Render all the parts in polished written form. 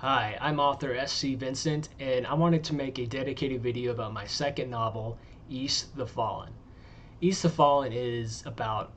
Hi, I'm author S.C. Vincent, and I wanted to make a dedicated video about my second novel, East the Fallen. East the Fallen is about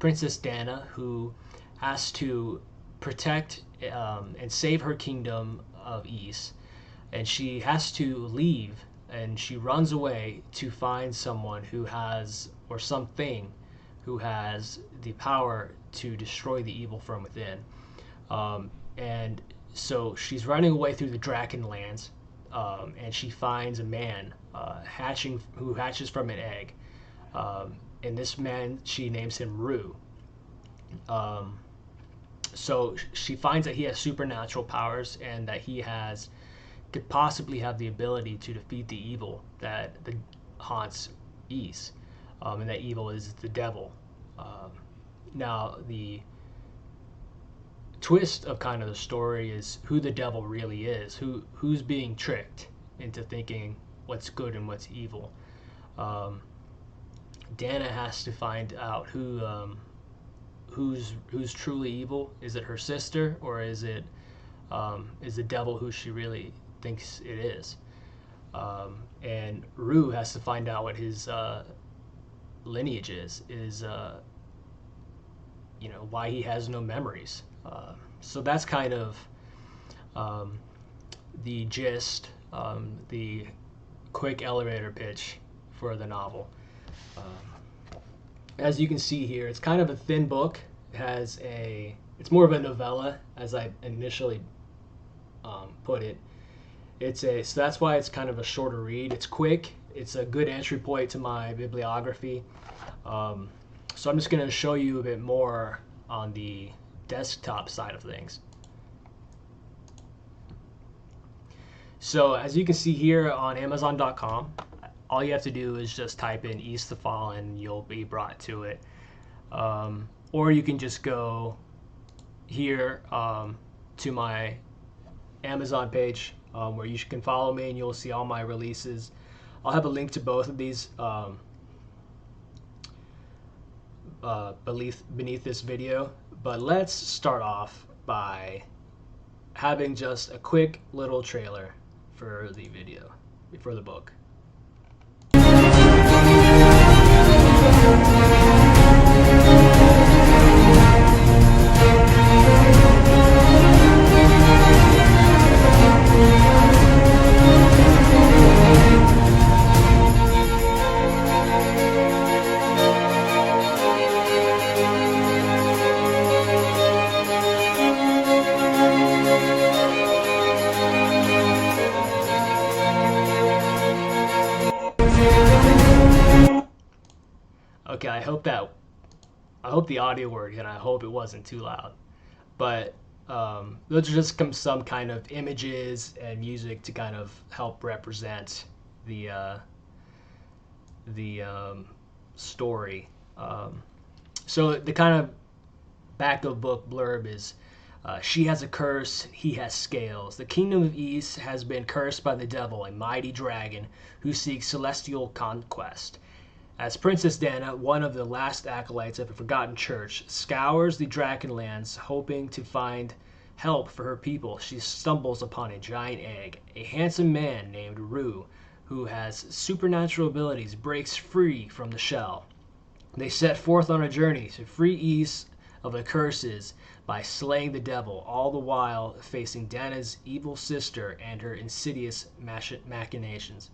Princess Dana, who has to protect and save her kingdom of East, and she has to leave, and she runs away to find someone who has, or something, who has the power to destroy the evil from within. And so she's running away through the Drakenlands, and she finds a man who hatches from an egg. And this man, she names him Rue. Um, so she finds that he has supernatural powers and that he could possibly have the ability to defeat the evil that haunts East, and that evil is the devil. Now the twist of kind of the story is who the devil really is, who's being tricked into thinking what's good and what's evil. Um, Dana has to find out who's truly evil. Is it her sister, or is the devil who she really thinks it is? And Rue has to find out what his lineage is why he has no memories. So that's kind of the gist, the quick elevator pitch for the novel. As you can see here, it's kind of a thin book. It's more of a novella, as I initially put it. So that's why it's kind of a shorter read. It's quick. It's a good entry point to my bibliography. So I'm just going to show you a bit more on the desktop side of things. So as you can see here on Amazon.com, all you have to do is just type in East the Fallen, you'll be brought to it. Or you can just go here to my Amazon page where you can follow me and you'll see all my releases. I'll have a link to both of these beneath this video, but let's start off by having just a quick little trailer for the video, for the book. Okay, I hope the audio worked, and I hope it wasn't too loud. But those are just some kind of images and music to kind of help represent the story. So the kind of back of book blurb is, she has a curse, he has scales. The kingdom of East has been cursed by the devil, a mighty dragon who seeks celestial conquest. As Princess Dana, one of the last acolytes of a forgotten church, scours the Drakenlands hoping to find help for her people, she stumbles upon a giant egg. A handsome man named Rue, who has supernatural abilities, breaks free from the shell. They set forth on a journey to free East of the curses by slaying the devil, all the while facing Dana's evil sister and her insidious machinations.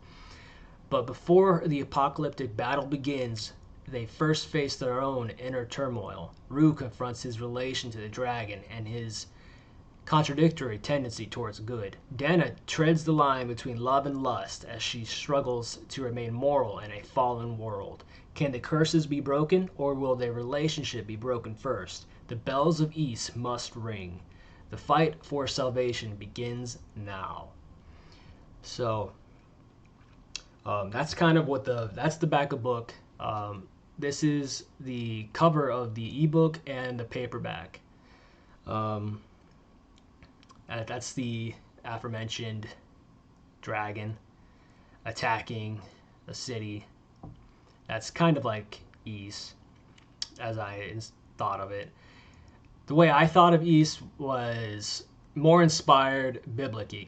But before the apocalyptic battle begins, they first face their own inner turmoil. Rue confronts his relation to the dragon and his contradictory tendency towards good. Dana treads the line between love and lust as she struggles to remain moral in a fallen world. Can the curses be broken, or will their relationship be broken first? The bells of East must ring. The fight for salvation begins now. So that's kind of that's the back of book. This is the cover of the ebook and the paperback. That's the aforementioned dragon attacking a city. That's kind of like East, as I thought of it. The way I thought of East was more inspired biblical.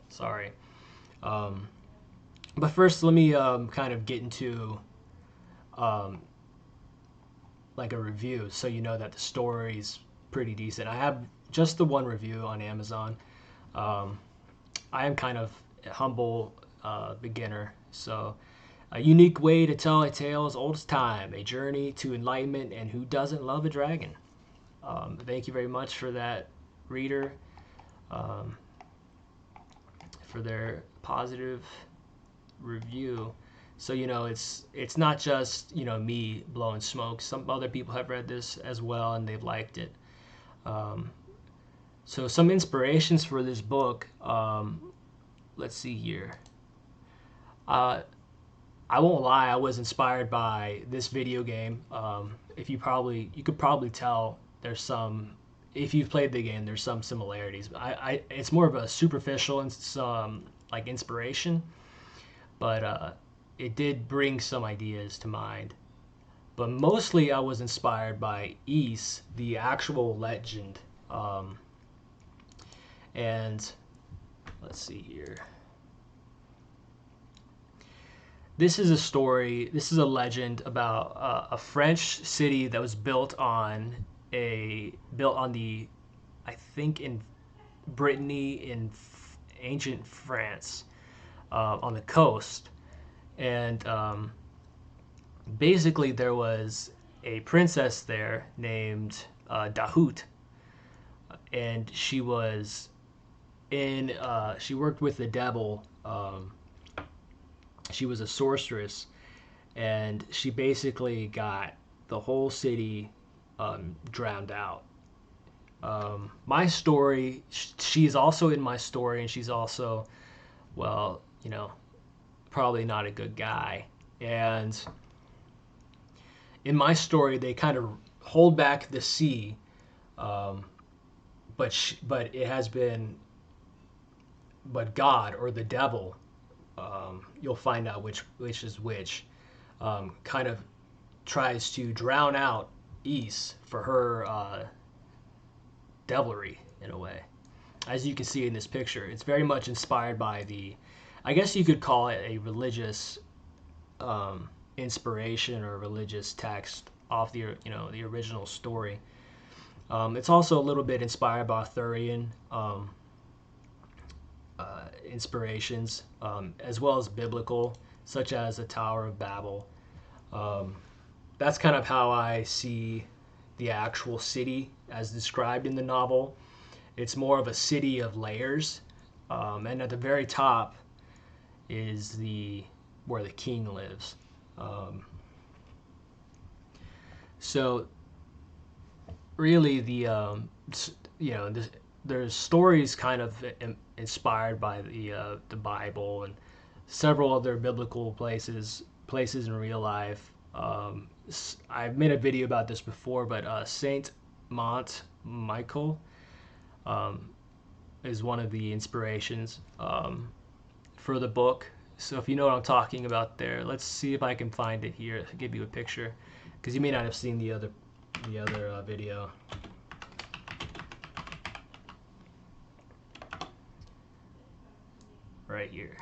Sorry. Um, but first, let me kind of get into um, like a review, so you know that the story's pretty decent. I have just the one review on Amazon. Um, I am kind of a humble beginner, so a unique way to tell a tale as old as time, a journey to enlightenment, and who doesn't love a dragon? Thank you very much for that, reader, um, for their positive review. So you know, it's not just me blowing smoke. Some other people have read this as well and they've liked it. Um, so some inspirations for this book. Let's see here. Uh, I won't lie, I was inspired by this video game. If you could probably tell there's some. If you've played the game, there's some similarities. It's more of a superficial and some like inspiration, but it did bring some ideas to mind. But mostly, I was inspired by Ys, the actual legend. And let's see here. This is a story. This is a legend about a French city that was built on the, I think in Brittany in ancient France, on the coast, and basically there was a princess there named Dahut, and she was in. She worked with the devil. She was a sorceress, and she basically got the whole city drowned out. My story, she's also in my story, and she's also, well, probably not a good guy. And in my story, they kind of hold back the sea, but it has been, but God or the devil, you'll find out which is which, kind of tries to drown out Ys for her devilry in a way. As you can see in this picture, it's very much inspired by I guess you could call it a religious inspiration or religious text off the original story. It's also a little bit inspired by Arthurian inspirations, as well as biblical, such as the Tower of Babel. That's kind of how I see the actual city as described in the novel. It's more of a city of layers, and at the very top is where the king lives. So really, there's stories kind of inspired by the Bible and several other biblical places in real life. I've made a video about this before, but Saint Michael is one of the inspirations for the book. So if you know what I'm talking about there, let's see if I can find it here to give you a picture, because you may not have seen the other video. Right here,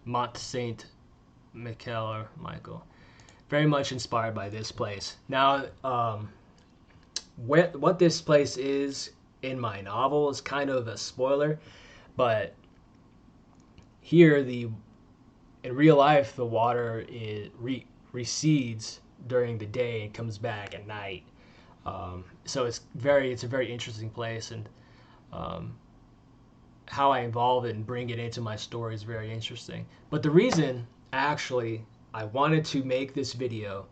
Mont Saint Michael or Michael, very much inspired by this place. Now, what this place is in my novel is kind of a spoiler, but here in real life the water recedes during the day and comes back at night. So it's a very interesting place, and how I involve it and bring it into my story is very interesting. But the reason actually I wanted to make this video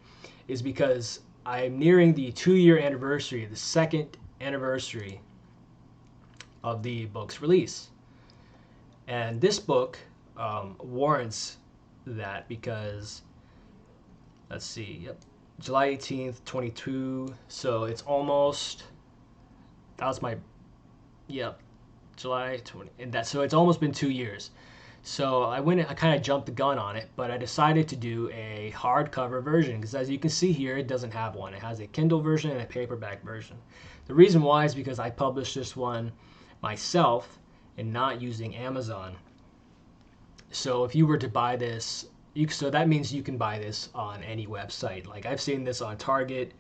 is because I'm nearing the 2-year anniversary, the second anniversary of the book's release. And this book warrants that because, let's see, yep, July 18th, 22. So it's almost, that was my, yep, July 20. So it's almost been 2 years. So I kind of jumped the gun on it, but I decided to do a hardcover version because as you can see here, it doesn't have one. It has a Kindle version and a paperback version. The reason why is because I published this one myself and not using Amazon. So if you were to buy this, so that means you can buy this on any website. Like I've seen this on Target.com,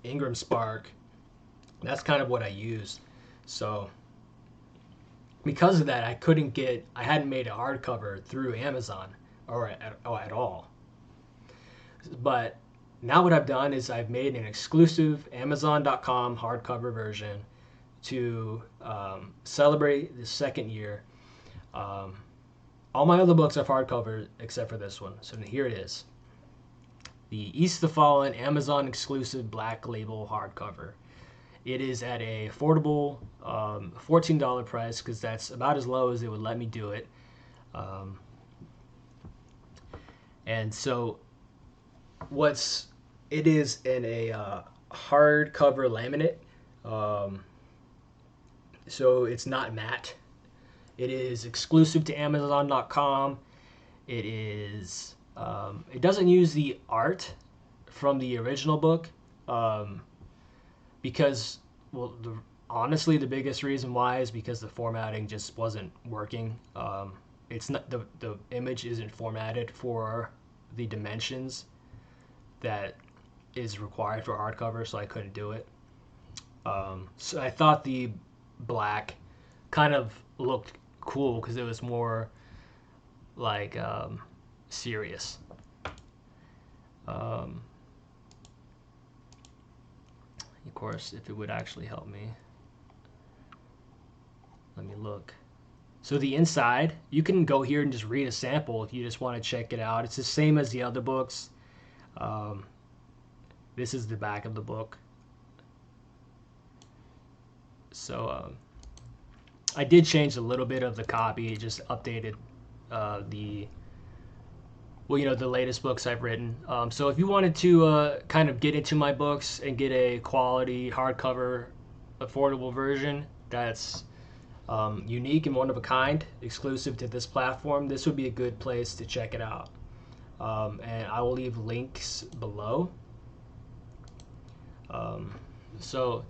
Ingram Spark. That's kind of what I use. So because of that, I hadn't made a hardcover through Amazon or at all. But now what I've done is I've made an exclusive Amazon.com hardcover version to celebrate the second year. All my other books are hardcover except for this one. So here it is. The East of the Fallen Amazon exclusive black label hardcover. It is at a affordable $14 price because that's about as low as it would let me do it. And so it is in a hardcover laminate. So it's not matte. It is exclusive to Amazon.com. It is. It doesn't use the art from the original book. Because, well, honestly, the biggest reason why is because the formatting just wasn't working. It's not the image isn't formatted for the dimensions that is required for hardcover, so I couldn't do it. So I thought the black kind of looked cool because it was more like serious. Of course, if it would actually help me. Let me look. So the inside, you can go here and just read a sample if you just want to check it out. It's the same as the other books. This is the back of the book. So I did change a little bit of the copy, just updated the latest books I've written. So if you wanted to kind of get into my books and get a quality hardcover affordable version that's unique and one of a kind, exclusive to this platform, this would be a good place to check it out. And I will leave links below. So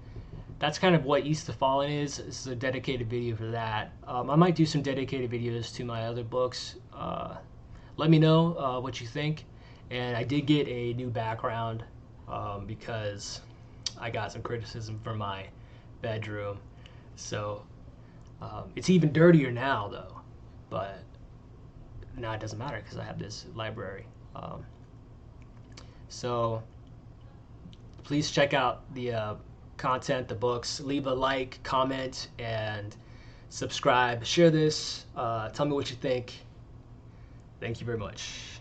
that's kind of what East of the Fallen is. This is a dedicated video for that. I might do some dedicated videos to my other books. Let me know what you think. And I did get a new background because I got some criticism for my bedroom. So it's even dirtier now though, but now it doesn't matter because I have this library. So please check out the content, the books, leave a like, comment, and subscribe. Share this. Tell me what you think. Thank you very much.